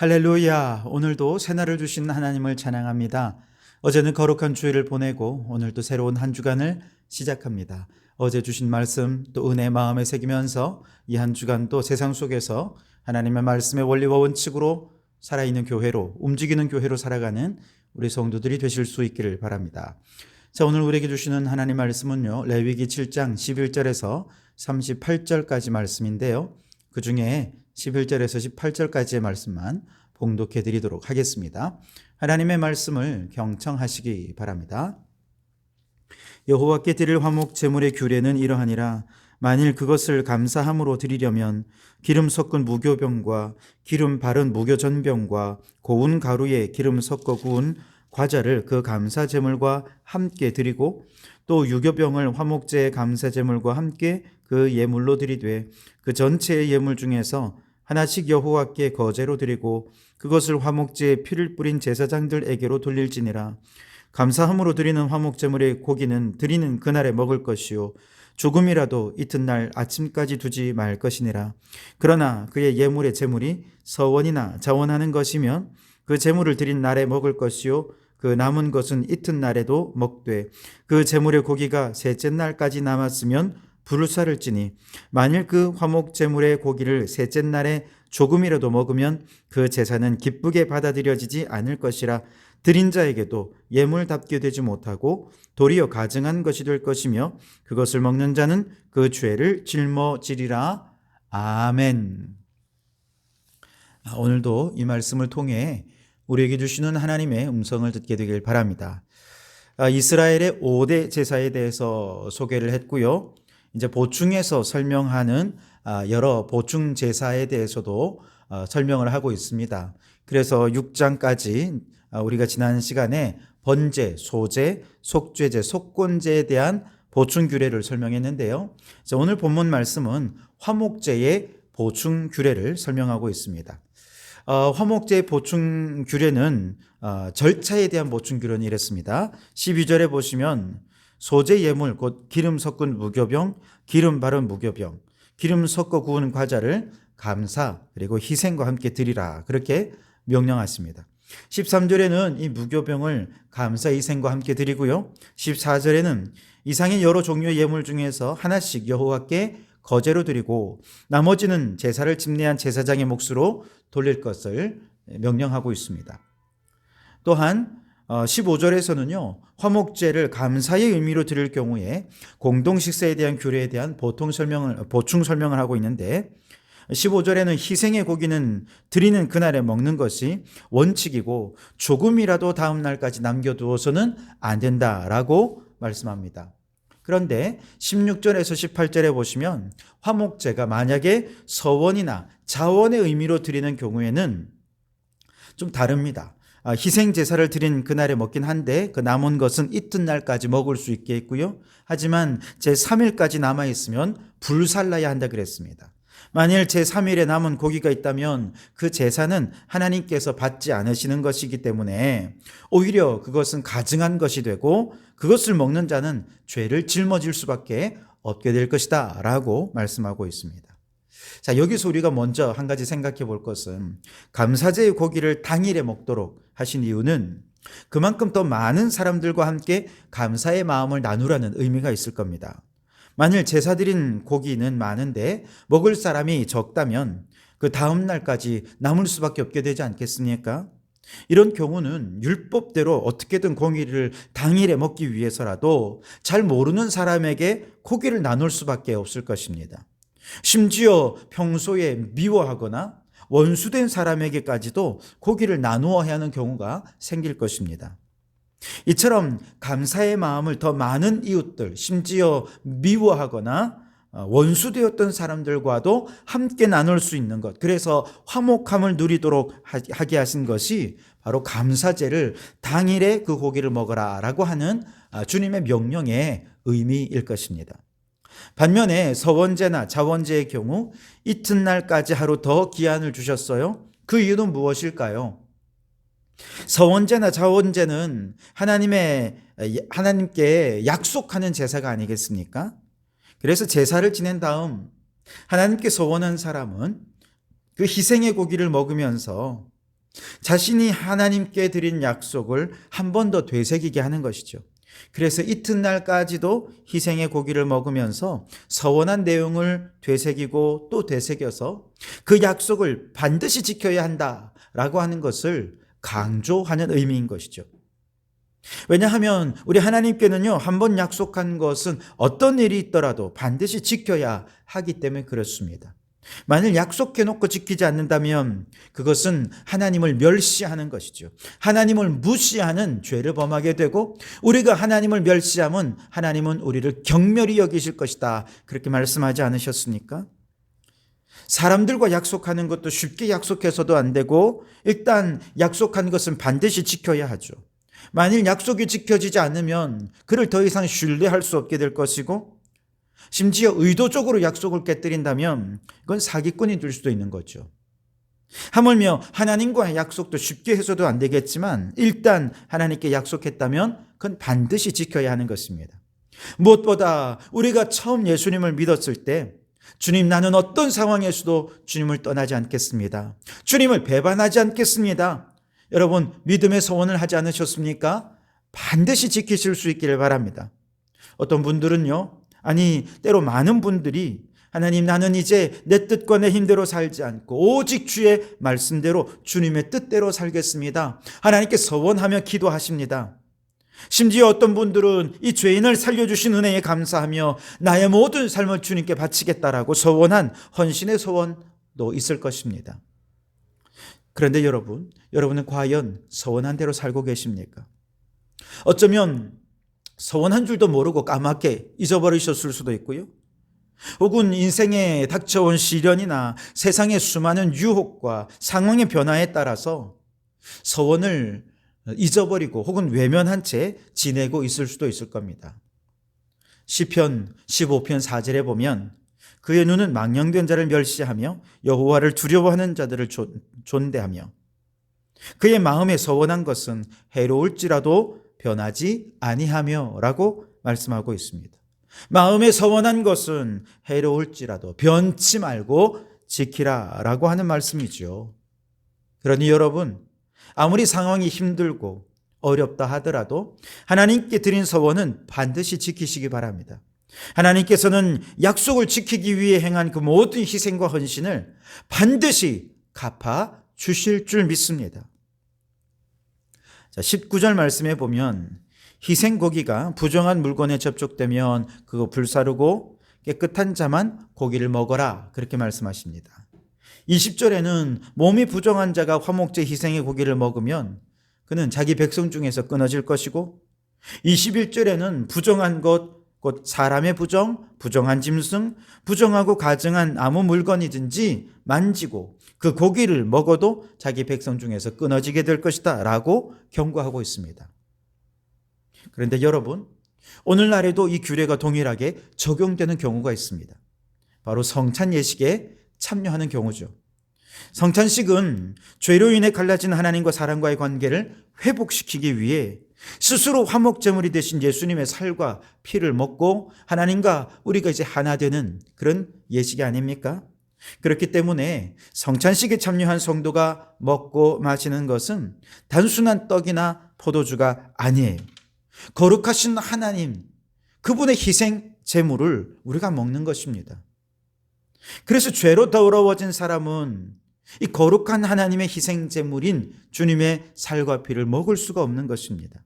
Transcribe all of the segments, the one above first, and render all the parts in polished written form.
할렐루야. 오늘도 새날을 주신 하나님을 찬양합니다. 어제는 거룩한 주일을 보내고 오늘도 새로운 한 주간을 시작합니다. 어제 주신 말씀 또 은혜 마음에 새기면서 이 한 주간도 세상 속에서 하나님의 말씀의 원리와 원칙으로 살아있는 교회로, 움직이는 교회로 살아가는 우리 성도들이 되실 수 있기를 바랍니다. 자, 오늘 우리에게 주시는 하나님 말씀은요, 레위기 7장 11절에서 38절까지 말씀인데요, 그 중에 11절에서 18절까지의 말씀만 봉독해 드리도록 하겠습니다. 하나님의 말씀을 경청하시기 바랍니다. 여호와께 드릴 화목 제물의 규례는 이러하니라. 만일 그것을 감사함으로 드리려면 기름 섞은 무교병과 기름 바른 무교전병과 고운 가루에 기름 섞어 구운 과자를 그 감사 제물과 함께 드리고 또 유교병을 화목제의 감사 제물과 함께 그 예물로 드리되 그 전체의 예물 중에서 하나씩 여호와께 거제로 드리고 그것을 화목제에 피를 뿌린 제사장들에게로 돌릴지니라. 감사함으로 드리는 화목제물의 고기는 드리는 그날에 먹을 것이요 조금이라도 이튿날 아침까지 두지 말 것이니라. 그러나 그의 예물의 제물이 서원이나 자원하는 것이면 그 제물을 드린 날에 먹을 것이요 그 남은 것은 이튿날에도 먹되 그 제물의 고기가 셋째 날까지 남았으면 불살을지니 만일 그 화목 제물의 고기를 셋째 날에 조금이라도 먹으면 그 제사는 기쁘게 받아들여지지 않을 것이라. 드린 자에게도 예물답게 되지 못하고 도리어 가증한 것이 될 것이며 그것을 먹는 자는 그 죄를 짊어지리라. 아멘. 오늘도 이 말씀을 통해 우리에게 주시는 하나님의 음성을 듣게 되길 바랍니다. 이스라엘의 5대 제사에 대해서 소개를 했고요. 이제 보충해서 설명하는 여러 보충 제사에 대해서도 설명을 하고 있습니다. 그래서 6장까지 우리가 지난 시간에 번제, 소제, 속죄제, 속건제에 대한 보충 규례를 설명했는데요. 오늘 본문 말씀은 화목제의 보충 규례를 설명하고 있습니다. 화목제의 보충 규례는 절차에 대한 보충 규례는 이랬습니다. 12절에 보시면 소제 예물 곧 기름 섞은 무교병, 기름 바른 무교병, 기름 섞어 구운 과자를 감사 그리고 희생과 함께 드리라 그렇게 명령하십니다. 13절에는 이 무교병을 감사 희생과 함께 드리고요. 14절에는 이상의 여러 종류의 예물 중에서 하나씩 여호와께 거제로 드리고 나머지는 제사를 집례한 제사장의 몫으로 돌릴 것을 명령하고 있습니다. 또한 15절에서는요, 화목제를 감사의 의미로 드릴 경우에 공동식사에 대한 규례에 대한 보충 설명을 하고 있는데 15절에는 희생의 고기는 드리는 그날에 먹는 것이 원칙이고 조금이라도 다음 날까지 남겨두어서는 안 된다라고 말씀합니다. 그런데 16절에서 18절에 보시면 화목제가 만약에 서원이나 자원의 의미로 드리는 경우에는 좀 다릅니다. 희생 제사를 드린 그날에 먹긴 한데 그 남은 것은 이튿날까지 먹을 수 있게 했고요. 하지만 제3일까지 남아있으면 불살라야 한다 그랬습니다. 만일 제3일에 남은 고기가 있다면 그 제사는 하나님께서 받지 않으시는 것이기 때문에 오히려 그것은 가증한 것이 되고 그것을 먹는 자는 죄를 짊어질 수밖에 없게 될 것이다 라고 말씀하고 있습니다. 자, 여기서 우리가 먼저 한 가지 생각해 볼 것은 감사제의 고기를 당일에 먹도록 하신 이유는 그만큼 더 많은 사람들과 함께 감사의 마음을 나누라는 의미가 있을 겁니다. 만일 제사 드린 고기는 많은데 먹을 사람이 적다면 그 다음 날까지 남을 수밖에 없게 되지 않겠습니까? 이런 경우는 율법대로 어떻게든 고기를 당일에 먹기 위해서라도 잘 모르는 사람에게 고기를 나눌 수밖에 없을 것입니다. 심지어 평소에 미워하거나 원수된 사람에게까지도 고기를 나누어야 하는 경우가 생길 것입니다. 이처럼 감사의 마음을 더 많은 이웃들, 심지어 미워하거나 원수되었던 사람들과도 함께 나눌 수 있는 것, 그래서 화목함을 누리도록 하게 하신 것이 바로 감사제를 당일에 그 고기를 먹어라 라고 하는 주님의 명령의 의미일 것입니다. 반면에 서원제나 자원제의 경우 이튿날까지 하루 더 기한을 주셨어요. 그 이유는 무엇일까요? 서원제나 자원제는 하나님께 약속하는 제사가 아니겠습니까? 그래서 제사를 지낸 다음 하나님께 서원한 사람은 그 희생의 고기를 먹으면서 자신이 하나님께 드린 약속을 한 번 더 되새기게 하는 것이죠. 그래서 이튿날까지도 희생의 고기를 먹으면서 서원한 내용을 되새기고 또 되새겨서 그 약속을 반드시 지켜야 한다라고 하는 것을 강조하는 의미인 것이죠. 왜냐하면 우리 하나님께는요, 한 번 약속한 것은 어떤 일이 있더라도 반드시 지켜야 하기 때문에 그렇습니다. 만일 약속해놓고 지키지 않는다면 그것은 하나님을 멸시하는 것이죠. 하나님을 무시하는 죄를 범하게 되고, 우리가 하나님을 멸시하면 하나님은 우리를 경멸히 여기실 것이다, 그렇게 말씀하지 않으셨습니까? 사람들과 약속하는 것도 쉽게 약속해서도 안 되고, 일단 약속한 것은 반드시 지켜야 하죠. 만일 약속이 지켜지지 않으면 그를 더 이상 신뢰할 수 없게 될 것이고, 심지어 의도적으로 약속을 깨뜨린다면 이건 사기꾼이 될 수도 있는 거죠. 하물며 하나님과의 약속도 쉽게 해서도 안 되겠지만, 일단 하나님께 약속했다면 그건 반드시 지켜야 하는 것입니다. 무엇보다 우리가 처음 예수님을 믿었을 때, 주님, 나는 어떤 상황에서도 주님을 떠나지 않겠습니다. 주님을 배반하지 않겠습니다. 여러분, 믿음의 소원을 하지 않으셨습니까? 반드시 지키실 수 있기를 바랍니다. 어떤 분들은요, 아니, 때로 많은 분들이 하나님, 나는 이제 내 뜻과 내 힘대로 살지 않고 오직 주의 말씀대로 주님의 뜻대로 살겠습니다, 하나님께 서원하며 기도하십니다. 심지어 어떤 분들은 이 죄인을 살려주신 은혜에 감사하며 나의 모든 삶을 주님께 바치겠다라고 서원한 헌신의 소원도 있을 것입니다. 그런데 여러분은 과연 서원한 대로 살고 계십니까? 어쩌면 서원한 줄도 모르고 까맣게 잊어버리셨을 수도 있고요. 혹은 인생에 닥쳐온 시련이나 세상의 수많은 유혹과 상황의 변화에 따라서 서원을 잊어버리고 혹은 외면한 채 지내고 있을 수도 있을 겁니다. 시편 15편 4절에 보면 그의 눈은 망령된 자를 멸시하며 여호와를 두려워하는 자들을 존대하며 그의 마음에 서원한 것은 해로울지라도 변하지 아니하며 라고 말씀하고 있습니다. 마음에 서원한 것은 해로울지라도 변치 말고 지키라 라고 하는 말씀이죠. 그러니 여러분, 아무리 상황이 힘들고 어렵다 하더라도 하나님께 드린 서원은 반드시 지키시기 바랍니다. 하나님께서는 약속을 지키기 위해 행한 그 모든 희생과 헌신을 반드시 갚아 주실 줄 믿습니다. 자, 19절 말씀에 보면 희생고기가 부정한 물건에 접촉되면 그거 불사르고 깨끗한 자만 고기를 먹어라, 그렇게 말씀하십니다. 20절에는 몸이 부정한 자가 화목제 희생의 고기를 먹으면 그는 자기 백성 중에서 끊어질 것이고, 21절에는 부정한 것, 곧 사람의 부정한 짐승, 부정하고 가증한 아무 물건이든지 만지고 그 고기를 먹어도 자기 백성 중에서 끊어지게 될 것이다 라고 경고하고 있습니다. 그런데 여러분, 오늘날에도 이 규례가 동일하게 적용되는 경우가 있습니다. 바로 성찬 예식에 참여하는 경우죠. 성찬식은 죄로 인해 갈라진 하나님과 사람과의 관계를 회복시키기 위해 스스로 화목제물이 되신 예수님의 살과 피를 먹고 하나님과 우리가 이제 하나 되는 그런 예식이 아닙니까? 그렇기 때문에 성찬식에 참여한 성도가 먹고 마시는 것은 단순한 떡이나 포도주가 아니에요. 거룩하신 하나님, 그분의 희생 제물을 우리가 먹는 것입니다. 그래서 죄로 더러워진 사람은 이 거룩한 하나님의 희생 제물인 주님의 살과 피를 먹을 수가 없는 것입니다.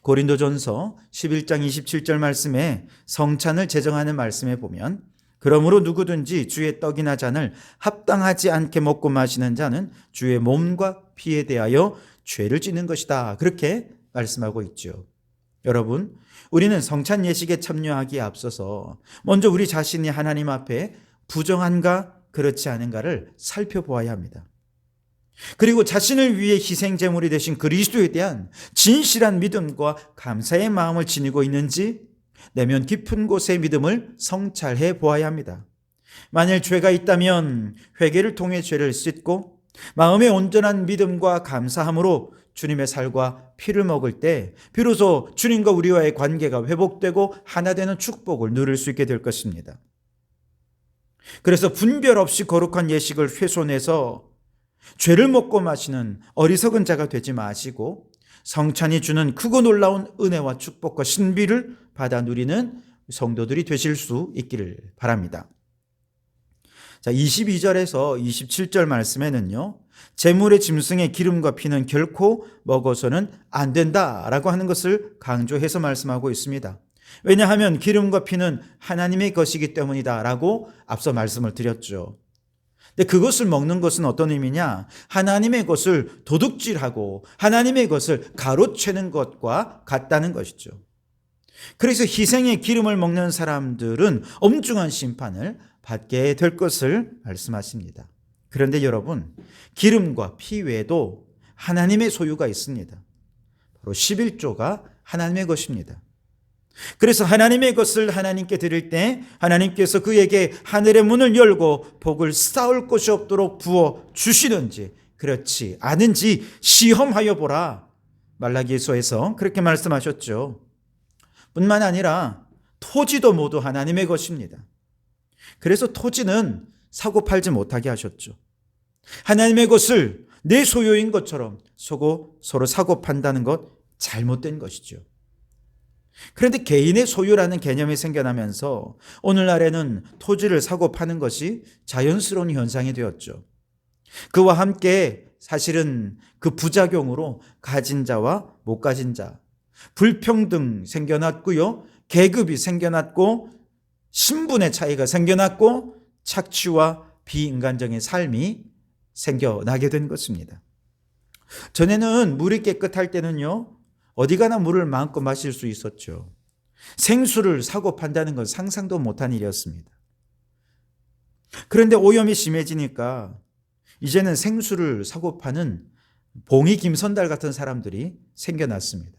고린도전서 11장 27절 말씀에 성찬을 제정하는 말씀에 보면, 그러므로 누구든지 주의 떡이나 잔을 합당하지 않게 먹고 마시는 자는 주의 몸과 피에 대하여 죄를 지는 것이다, 그렇게 말씀하고 있죠. 여러분, 우리는 성찬 예식에 참여하기에 앞서서 먼저 우리 자신이 하나님 앞에 부정한가 그렇지 않은가를 살펴보아야 합니다. 그리고 자신을 위해 희생 제물이 되신 그리스도에 대한 진실한 믿음과 감사의 마음을 지니고 있는지 내면 깊은 곳의 믿음을 성찰해 보아야 합니다. 만일 죄가 있다면 회개를 통해 죄를 씻고 마음의 온전한 믿음과 감사함으로 주님의 살과 피를 먹을 때 비로소 주님과 우리와의 관계가 회복되고 하나 되는 축복을 누릴 수 있게 될 것입니다. 그래서 분별 없이 거룩한 예식을 훼손해서 죄를 먹고 마시는 어리석은 자가 되지 마시고 성찬이 주는 크고 놀라운 은혜와 축복과 신비를 받아 누리는 성도들이 되실 수 있기를 바랍니다. 자, 22절에서 27절 말씀에는요, 제물의 짐승의 기름과 피는 결코 먹어서는 안 된다라고 하는 것을 강조해서 말씀하고 있습니다. 왜냐하면 기름과 피는 하나님의 것이기 때문이다라고 앞서 말씀을 드렸죠. 근데 그것을 먹는 것은 어떤 의미냐? 하나님의 것을 도둑질하고 하나님의 것을 가로채는 것과 같다는 것이죠. 그래서 희생의 기름을 먹는 사람들은 엄중한 심판을 받게 될 것을 말씀하십니다. 그런데 여러분, 기름과 피 외에도 하나님의 소유가 있습니다. 바로 11조가 하나님의 것입니다. 그래서 하나님의 것을 하나님께 드릴 때 하나님께서 그에게 하늘의 문을 열고 복을 쌓을 곳이 없도록 부어 주시는지 그렇지 않은지 시험하여 보라. 말라기서에서 그렇게 말씀하셨죠. 뿐만 아니라 토지도 모두 하나님의 것입니다. 그래서 토지는 사고 팔지 못하게 하셨죠. 하나님의 것을 내 소유인 것처럼 서로 사고 판다는 것 잘못된 것이죠. 그런데 개인의 소유라는 개념이 생겨나면서 오늘날에는 토지를 사고 파는 것이 자연스러운 현상이 되었죠. 그와 함께 사실은 그 부작용으로 가진 자와 못 가진 자, 불평등 생겨났고요. 계급이 생겨났고 신분의 차이가 생겨났고 착취와 비인간적인 삶이 생겨나게 된 것입니다. 전에는 물이 깨끗할 때는요, 어디 가나 물을 마음껏 마실 수 있었죠. 생수를 사고 판다는 건 상상도 못한 일이었습니다. 그런데 오염이 심해지니까 이제는 생수를 사고 파는 봉이 김선달 같은 사람들이 생겨났습니다.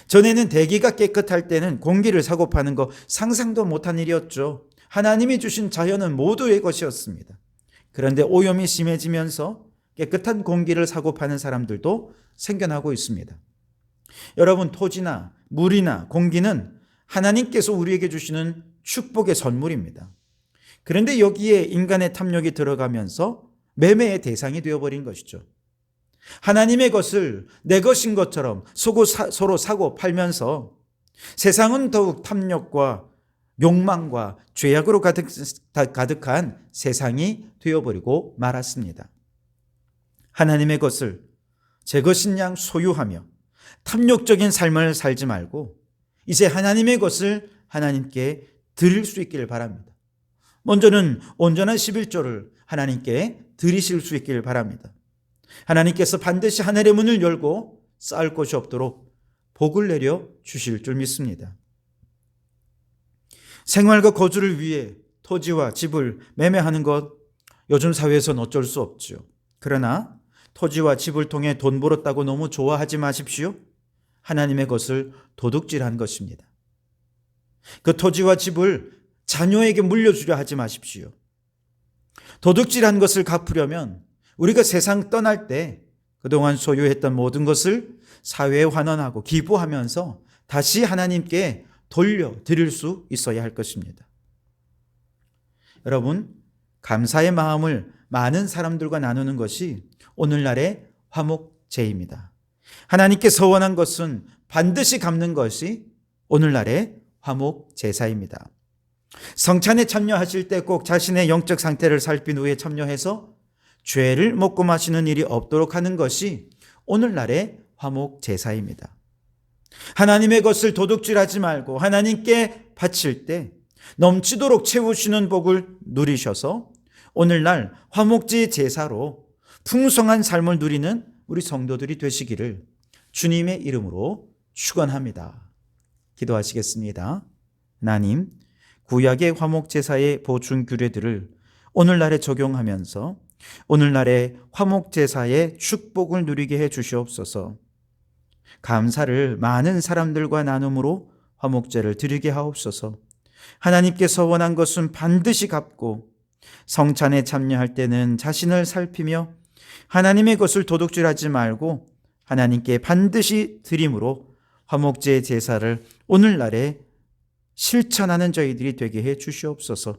전에는 대기가 깨끗할 때는 공기를 사고 파는 거 상상도 못한 일이었죠. 하나님이 주신 자연은 모두의 것이었습니다. 그런데 오염이 심해지면서 깨끗한 공기를 사고 파는 사람들도 생겨나고 있습니다. 여러분, 토지나 물이나 공기는 하나님께서 우리에게 주시는 축복의 선물입니다. 그런데 여기에 인간의 탐욕이 들어가면서 매매의 대상이 되어버린 것이죠. 하나님의 것을 내 것인 것처럼 서로 사고 팔면서 세상은 더욱 탐욕과 욕망과 죄악으로 가득한 세상이 되어버리고 말았습니다. 하나님의 것을 제 것인 양 소유하며 탐욕적인 삶을 살지 말고 이제 하나님의 것을 하나님께 드릴 수 있기를 바랍니다. 먼저는 온전한 11조를 하나님께 드리실 수 있기를 바랍니다. 하나님께서 반드시 하늘의 문을 열고 쌓을 곳이 없도록 복을 내려 주실 줄 믿습니다. 생활과 거주를 위해 토지와 집을 매매하는 것, 요즘 사회에서는 어쩔 수 없죠. 그러나 토지와 집을 통해 돈 벌었다고 너무 좋아하지 마십시오. 하나님의 것을 도둑질한 것입니다. 그 토지와 집을 자녀에게 물려주려 하지 마십시오. 도둑질한 것을 갚으려면 우리가 세상 떠날 때 그동안 소유했던 모든 것을 사회에 환원하고 기부하면서 다시 하나님께 돌려드릴 수 있어야 할 것입니다. 여러분, 감사의 마음을 많은 사람들과 나누는 것이 오늘날의 화목제입니다. 하나님께서 원한 것은 반드시 갚는 것이 오늘날의 화목제사입니다. 성찬에 참여하실 때 꼭 자신의 영적 상태를 살핀 후에 참여해서 죄를 먹고 마시는 일이 없도록 하는 것이 오늘날의 화목제사입니다. 하나님의 것을 도둑질하지 말고 하나님께 바칠 때 넘치도록 채우시는 복을 누리셔서 오늘날 화목제 제사로 풍성한 삶을 누리는 우리 성도들이 되시기를 주님의 이름으로 축원합니다. 기도하시겠습니다. 하나님, 구약의 화목제사의 보충 규례들을 오늘날에 적용하면서 오늘날의 화목제사의 축복을 누리게 해 주시옵소서. 감사를 많은 사람들과 나눔으로 화목제를 드리게 하옵소서. 하나님께서 원한 것은 반드시 갚고 성찬에 참여할 때는 자신을 살피며 하나님의 것을 도둑질하지 말고 하나님께 반드시 드림으로 화목제 제사를 오늘날에 실천하는 저희들이 되게 해 주시옵소서.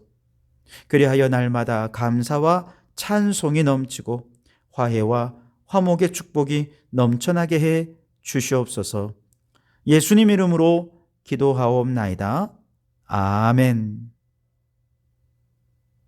그리하여 날마다 감사와 찬송이 넘치고 화해와 화목의 축복이 넘쳐나게 해 주시옵소서. 예수님 이름으로 기도하옵나이다. 아멘.